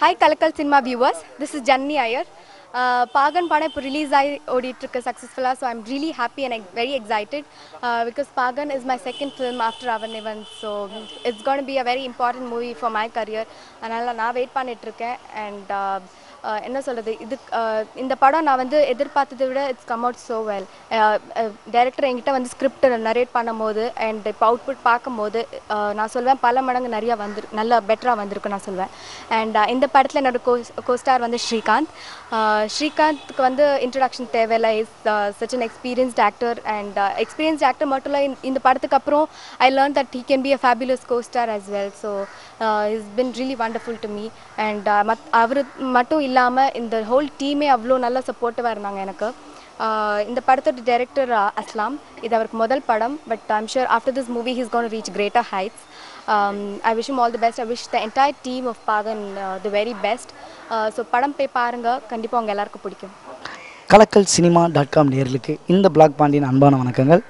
Hi Kalakal Cinema viewers, this is Janni Iyer. Pagan Pana release I ODT successful, so I'm really happy and very excited because Pagan is my second film after Avanivan, so it's going to be a very important movie for my career. அதனால நான் wait பண்ணிட்டு இருக்கேன் and என்ன சொல்றது இது இந்த படம் நான் வந்து எதிர்பார்த்ததை விட it's come out so well director என்கிட்ட வந்து ஸ்கிரிப்ட் நரேட் பண்ணும்போது அண்ட் இப்போ அவுட்புட் பார்க்கும்போது நான் சொல்வேன் பல மடங்கு நிறையா நல்லா பெட்டராக வந்திருக்கு நான் சொல்வேன் அண்ட் இந்த படத்தில் என்னோட கோஸ்டார் வந்து ஸ்ரீகாந்த்க்கு வந்து இன்ட்ரடக்ஷன் தேவையில்லை is such an experienced actor and experienced actor மட்டும் இல்லை இந்த படத்துக்கு அப்புறம் I learn that he can be a fabulous costar as well so is been really wonderful to me and அவர் மட்டும் இல்லாமல் இந்த ஹோல் டீமே அவ்வளோ நல்ல சப்போர்ட்டிவாக இருந்தாங்க எனக்கு இந்த படத்தோட டைரக்டர் அஸ்லாம் இது அவருக்கு முதல் படம் but I'm sure after this movie he's gonna reach greater heights I wish him all the best. I wish the entire team of Pagan the very best. So படம் போய் பாருங்கள் கண்டிப்பாக உங்கள் எல்லாருக்கும் பிடிக்கும். kalakalcinema.com நேயர்களுக்கு இந்த பிளாக் பாண்டியன் அன்பான வணக்கங்கள்.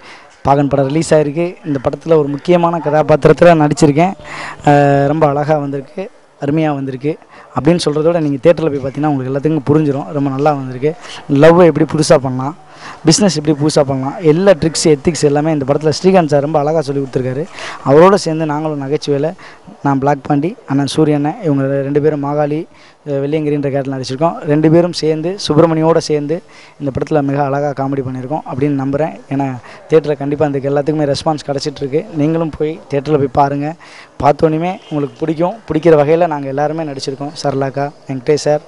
பாகன் படம் ரிலீஸ் ஆகிருக்கு. இந்த படத்தில் ஒரு முக்கியமான கதாபாத்திரத்தில் நடிச்சிருக்கேன். ரொம்ப அழகாக வந்திருக்கு, அருமையாக வந்திருக்கு அப்படின்னு சொல்கிறதோட நீங்கள் தேட்டரில் போய் பார்த்தீங்கன்னா உங்களுக்கு எல்லாத்துக்கும் புரிஞ்சிடும். ரொம்ப நல்லா வந்திருக்கு. லவ்வை எப்படி புதுசாக பண்ணலாம், பிஸ்னஸ் எப்படி புதுசாக பண்ணலாம், எல்லா ட்ரிக்ஸ் எத்திக்ஸ் எல்லாமே இந்த படத்தில் ஸ்ரீகாந்த் சார் ரொம்ப அழகாக சொல்லி கொடுத்துருக்காரு. அவரோடு சேர்ந்து நாங்களும் நகைச்சுவையில் நான் பிளாக் பாண்டி அண்ணன் சூரியண்ண இவங்க ரெண்டு பேரும் மாகாளி வெள்ளியங்கிரின்ற கேரக்டர் நடிச்சிருக்கோம். ரெண்டு பேரும் சேர்ந்து சுப்பிரமணியோடு சேர்ந்து இந்த படத்தில் மிக அழகாக காமெடி பண்ணியிருக்கோம் அப்படின்னு நம்புகிறேன். ஏன்னா தேட்டரில் கண்டிப்பாக அதுக்கு எல்லாத்துக்குமே ரெஸ்பான்ஸ் கிடச்சிட்ருக்கு. நீங்களும் போய் தேட்டரில் போய் பாருங்கள். பார்த்தோன்னே உங்களுக்கு பிடிக்கிற வகையில் நாங்கள் எல்லாருமே நடிச்சிருக்கோம். சரளாக்கா, வெங்கடேஷ் சார்,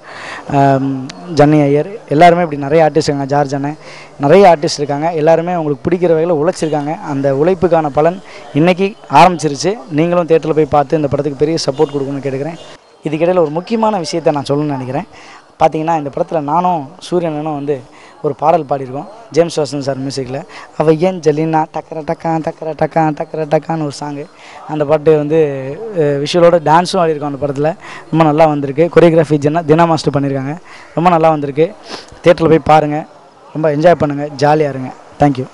ஜன்னி ஐயர் எல்லாருமே இப்படி நிறைய ஆர்டிஸ்ட் இருக்காங்க, ஜார்ஜ் அண்ணன், நிறைய ஆர்டிஸ்ட் இருக்காங்க. எல்லாருமே உங்களுக்கு பிடிக்கிற வகையில் உழைச்சிருக்காங்க. அந்த உழைப்புக்கான பலன் இன்றைக்கி ஆரம்பிச்சிருச்சு. நீங்களும் தேட்டரில் போய் பார்த்து இந்த படத்துக்கு பெரிய சப்போர்ட் கொடுக்கணும்னு கேட்குறேன். இதுக்கிடையில் ஒரு முக்கியமான விஷயத்தை நான் சொல்லணும்னு நினைக்கிறேன். பார்த்தீங்கன்னா இந்த படத்தில் நானும் சூரியனும் வந்து ஒரு பாடல் பாடியிருக்கோம் ஜேம்ஸ் வாசன் சார் மியூசிக்கில். அவள் ஏன் ஜலினா டக்கர டக்கான் டக்கர டக்கான் டக்கர டக்கான்னு ஒரு சாங்கு. அந்த பாட்டு வந்து விஷுவலோட டான்ஸும் ஆடிருக்கோம் அந்த படத்தில். ரொம்ப நல்லா வந்திருக்கு. கொரியோகிராஃபி தினா மாஸ்டர் பண்ணியிருக்காங்க. ரொம்ப நல்லா வந்திருக்கு. தேட்டரில் போய் பாருங்கள், ரொம்ப என்ஜாய் பண்ணுங்கள், ஜாலியாக இருங்க. தேங்க்யூ.